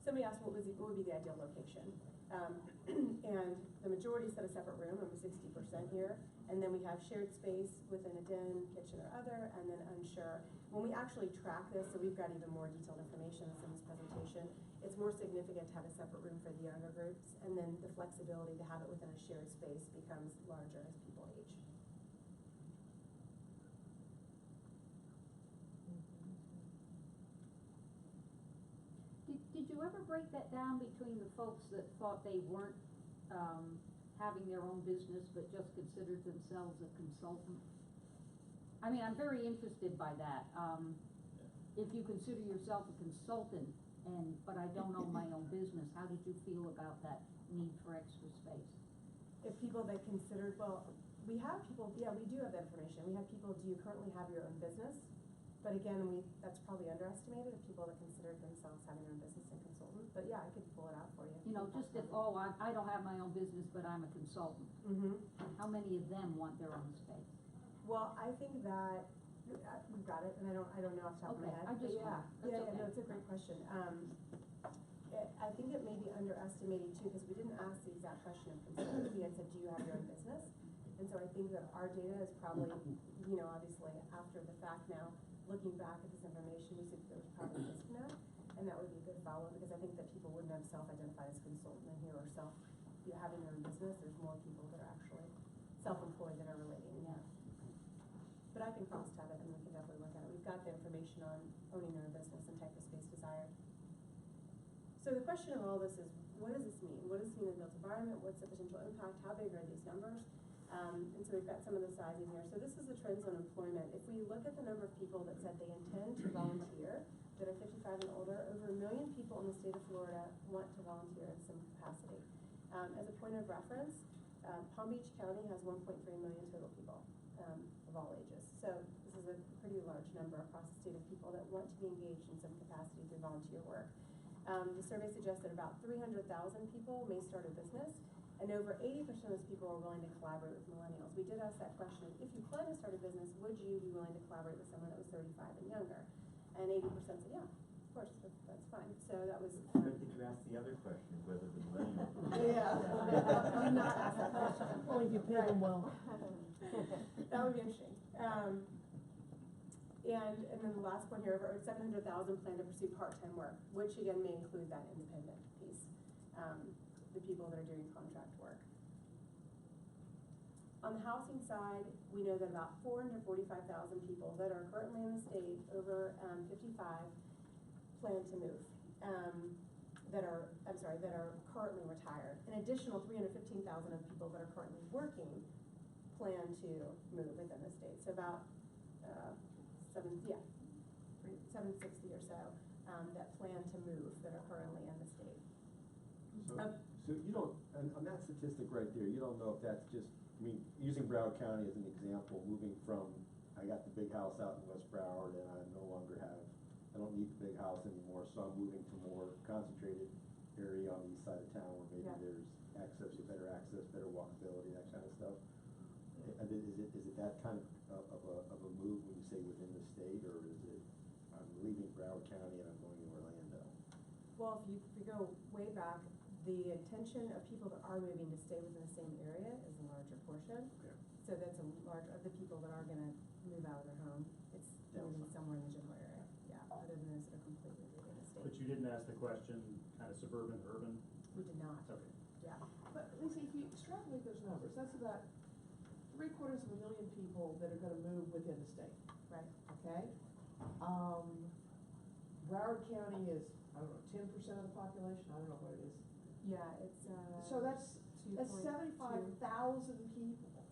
Somebody asked what would be the ideal location. And the majority said a separate room, over 60% here, and then we have shared space within a den, kitchen or other, and then unsure. When we actually track this, so we've got even more detailed information that's in this presentation, it's more significant to have a separate room for the younger groups, and then the flexibility to have it within a shared space becomes larger as people age. Did you ever break that down between the folks that thought they weren't having their own business but just considered themselves a consultant? I mean, I'm very interested by that. If you consider yourself a consultant but I don't own my own business, how did you feel about that need for extra space? If people that considered, well, we have people, yeah, we do have that information. We have people, do you currently have your own business? But again, that's probably underestimated of people that considered themselves having their own business and consultant. But yeah, I could pull it out for you. You know, just if, I don't have my own business, but I'm a consultant. How many of them want their own space? Well, I think that, we've got it, and I don't know off the top of my head. I just But yeah, no, it's a great question. I think it may be underestimated too, because we didn't ask the exact question of consultants. We had said, do you have your own business? And so I think that our data is probably, you know, obviously after the fact now, looking back at this information, we see that there was probably a disconnect, and that would be a good follow, because I think that people wouldn't have self-identified as consultant in here or having their own business. There's more people that are actually self-employed that are relating, yeah. But I can cross-tab it, and we can definitely look at it. We've got the information on owning your own business and type of space desired. So the question of all this is, what does this mean? What does this mean in the built environment? What's the potential impact? How big are these numbers? And so we've got some of the sizing here. So this is the trends on employment. If we look at the number of people that said they intend to volunteer, that are 55 and older, over 1 million people in the state of Florida want to volunteer in some capacity. As a point of reference, Palm Beach County has 1.3 million total people of all ages. So this is a pretty large number across the state of people that want to be engaged in some capacity through volunteer work. The survey suggests that about 300,000 people may start a business, and over 80% of those people are willing to collaborate with millennials. We did ask that question, if you plan to start a business, would you be willing to collaborate with someone that was 35 and younger? And 80% said, yeah, of course, that's fine. So that was... But did you ask the other question, whether the millennials... I'm not asked that question. Only if you pay them well. That would be interesting. And then the last point here, over 700,000 plan to pursue part-time work, which again may include that independent piece, the people that are doing contract work. On the housing side, we know that about 445,000 people that are currently in the state over 55 plan to move. That are currently retired. An additional 315,000 of people that are currently working plan to move within the state. So about 760 or so that plan to move that are currently in the state. So you don't, on that statistic right there, you don't know if that's just, I mean, using Broward County as an example, moving from, I got the big house out in West Broward and I no longer have, I don't need the big house anymore, so I'm moving to more concentrated area on the east side of town where maybe there's access, better walkability, that kind of stuff. Is it that kind of a move when you say within the state, or is it I'm leaving Broward County and I'm going to Orlando? Well, if you go way back, the intention of people that are moving to stay within the same area is a larger portion. Okay. So that's a large of the people that are going to move out of their home. It's moving somewhere in the general area. Yeah, other than those that are completely leaving the state. But you didn't ask the question, kind of suburban, urban? We did not. Okay. Yeah. But Lisa, if you extrapolate those numbers, that's about 750,000 people that are gonna move within the state. Right. Okay? Broward County is, I don't know, 10% of the population, I don't know what it is. Yeah, it's So that's 75,000 people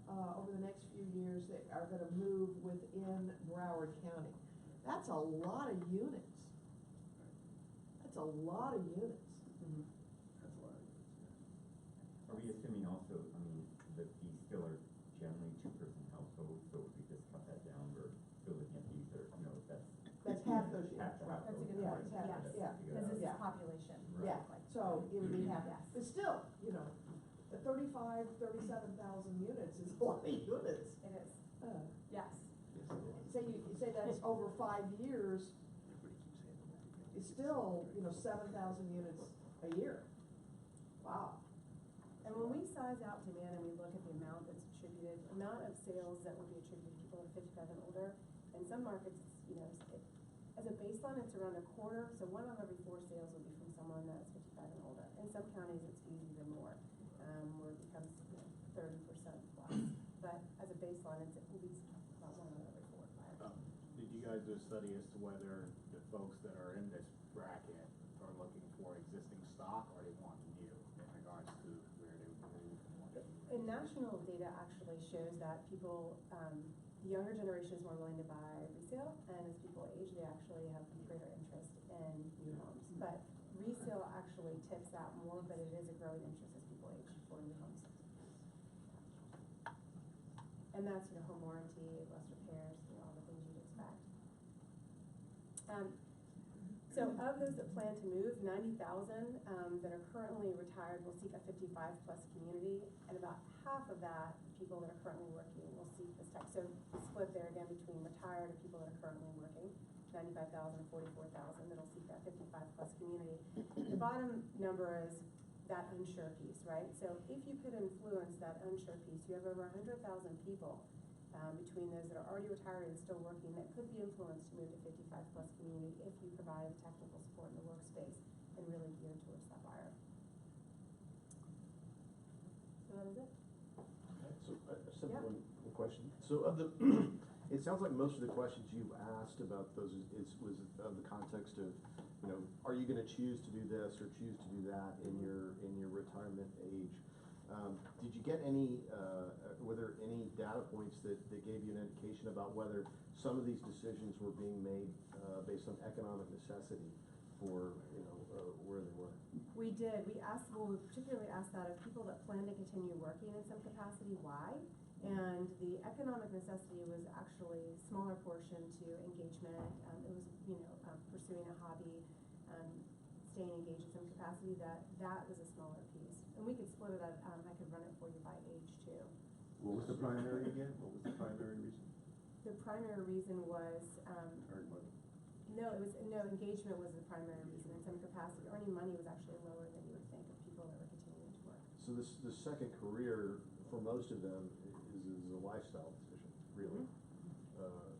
over the next few years that are gonna move within Broward County. That's a lot of units. That's a lot of units. Mm-hmm. That's a lot of units, yeah. Are we assuming also, I mean, that these still are generally two-person households, so if we just cut that down, we're still looking at these are, you know, that's half those units. half the Right. household. That's a good point. Yeah, Yes. yeah. Because this is Yeah. population. Yeah, so it would be half. Yes. But still, you know, the 37,000 units is a lot of units. It is. Yes. Yes. You say that's over 5 years, it's still, you know, 7,000 units a year. Wow. And when we size out demand and we look at the amount that's attributed, amount of sales that would be attributed to people that are 55 and older, in some markets, you know, as a baseline, it's around a quarter. So 1 out of every 4 sales would be from someone that's 55 and older. In some counties, it skews even more, where it becomes 30% plus. But as a baseline, it's at least about 1 out of every 4 or 5. Did you guys do a study as to whether the folks that are in this bracket are looking for existing stock or they want new in regards to where they would move and what they would And national data actually shows that people The younger generation is more willing to buy resale, and as people age, they actually have greater interest in new homes. But resale actually tips that more, but it is a growing interest as people age for new homes. And that's, home warranty, less repairs, all the things you'd expect. So of those that plan to move, 90,000 that are currently retired will seek a 55+ community, and about half of that, people that are currently working, will seek this type. So split there again between retired and people that are currently working, 95,000 and 44,000 that'll seek that 55+ community. The bottom number is that unsure piece, right? So if you could influence that unsure piece, you have over 100,000 people between those that are already retired and still working that could be influenced to move to 55+ community if you provide the technical support in the workspace and really geared towards that buyer. So that is it. Okay, so a simple Yeah. one question. So of the, it sounds like most of the questions you've asked about those was of the context of, are you going to choose to do this or choose to do that in your retirement age? Did you get any, were there any data points that gave you an indication about whether some of these decisions were being made based on economic necessity for, where they were? We did. We particularly asked that of people that plan to continue working in some capacity, why? And the economic necessity was actually a smaller portion to engagement. It was, pursuing a hobby, staying engaged in some capacity, that was a smaller piece. And we could split it up, I could run it for you by age too. What was the primary again? What was the primary reason? The primary reason was, engagement was the primary reason in some capacity. Earning money was actually lower than you would think of people that were continuing to work. So the second career, for most of them, is a lifestyle decision, really,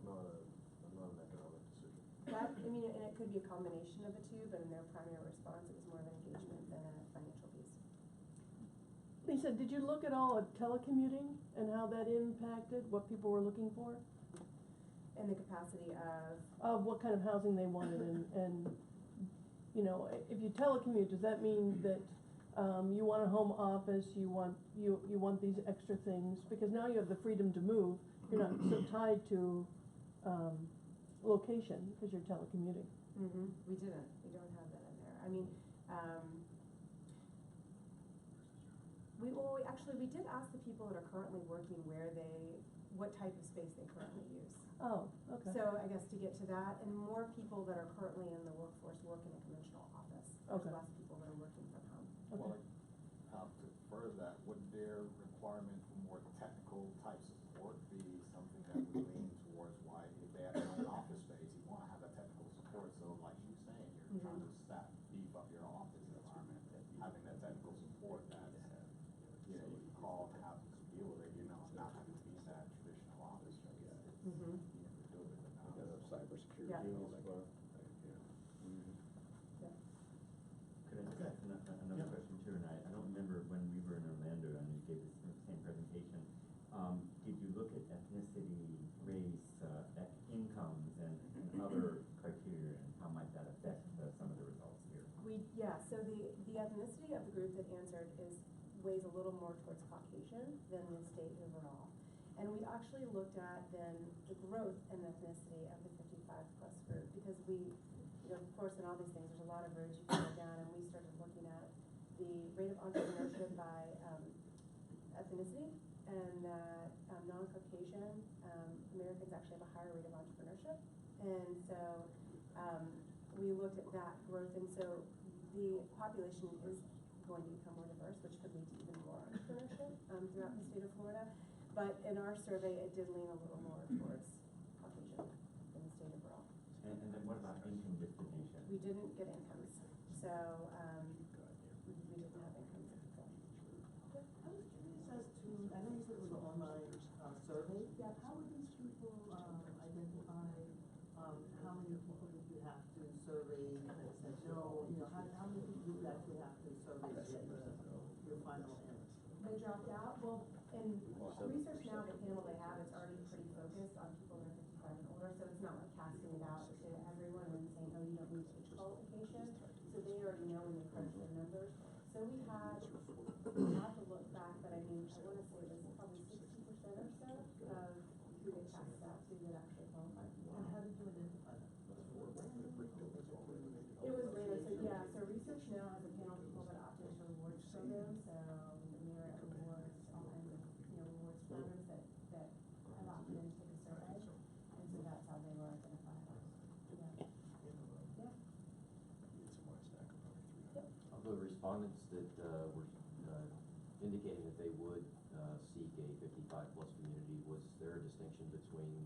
not an economic decision. And it could be a combination of the two, but in their primary response, it was more of an engagement than a financial piece. Lisa, did you look at all at telecommuting and how that impacted what people were looking for? In the capacity of? Of what kind of housing they wanted and if you telecommute, does that mean that you want a home office, you want these extra things? Because now you have the freedom to move. You're not so tied to location because you're telecommuting. Mm-hmm. We didn't. We don't have that in there. I mean, we did ask the people that are currently working what type of space they currently use. Oh, okay. So I guess to get to that, and more people that are currently in the workforce work in a conventional office. There's Okay. less people that are working from home. Okay. Well, to further that, would their requirement for more technical type support be something that would lean towards why if they have their own office space, you want to have that technical support? So like you're saying, you're trying to beef up your office environment, having that technical support that you can call and have to deal with it, not having to be in that traditional office space. Mm-hmm. Cybersecurity Yeah. as well. Could I just ask another question too? And I don't remember when we were in Orlando and you gave this same presentation. Did you look at ethnicity, race, incomes, and other criteria, and how might that affect some of the results here? So the ethnicity of the group that answered weighs a little more towards Caucasian than the state overall. And we actually looked at then the growth in ethnicity of the 55+ group because of course in all these things there's a lot of roads you can go down, and we started looking at the rate of entrepreneurship by ethnicity, and that non-Caucasian Americans actually have a higher rate of entrepreneurship. And so we looked at that growth, and so the population is going to become more diverse, which could lead to even more entrepreneurship throughout the state of Florida. But in our survey, it did lean a little more towards Caucasian in the state overall. And then what about income distribution? We didn't get incomes, so we didn't have incomes. I was curious as to, I know you said it was an online survey. Yeah, how would these people identify how many people did you have to survey that said no? How many people did you actually have to survey to get your final end? They dropped out. Well, in research now, the panel they have is already pretty focused on people that are 55 and older, so it's not like casting it out to everyone and saying, oh, you don't need age qualification. So they already know when they crunch their numbers. So we have to look back, but I mean, I want to say it was probably 60% or so of who they cast Chanel has a panel called the Optics Rewards Program, so the Merit Rewards, all kinds of, rewards programs that have opted in to take a survey. And so that's how they were identified. Yeah. Yeah. Of the respondents that were indicating that they would seek a 55-plus community, was there a distinction between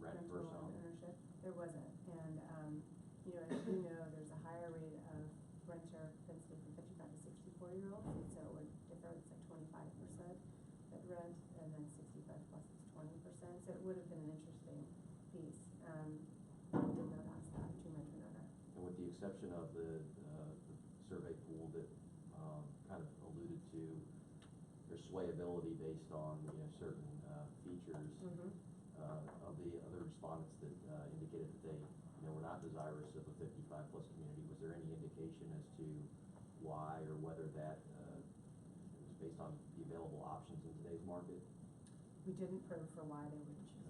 rent versus Rental own? and ownership, there wasn't. And, as you know, there's a higher rate of renter density from 55 to 64-year-olds, and so it would differ, it's like 25% that rent, and then 65 plus is 20%, so it would have been an interesting piece. I did not ask that to renter and owner. And with the exception of the survey pool that kind of alluded to their swayability based on, certain features, of the other respondents that indicated that they, were not desirous of a 55-plus community, was there any indication as to why or whether that was based on the available options in today's market? We didn't probe for why they would choose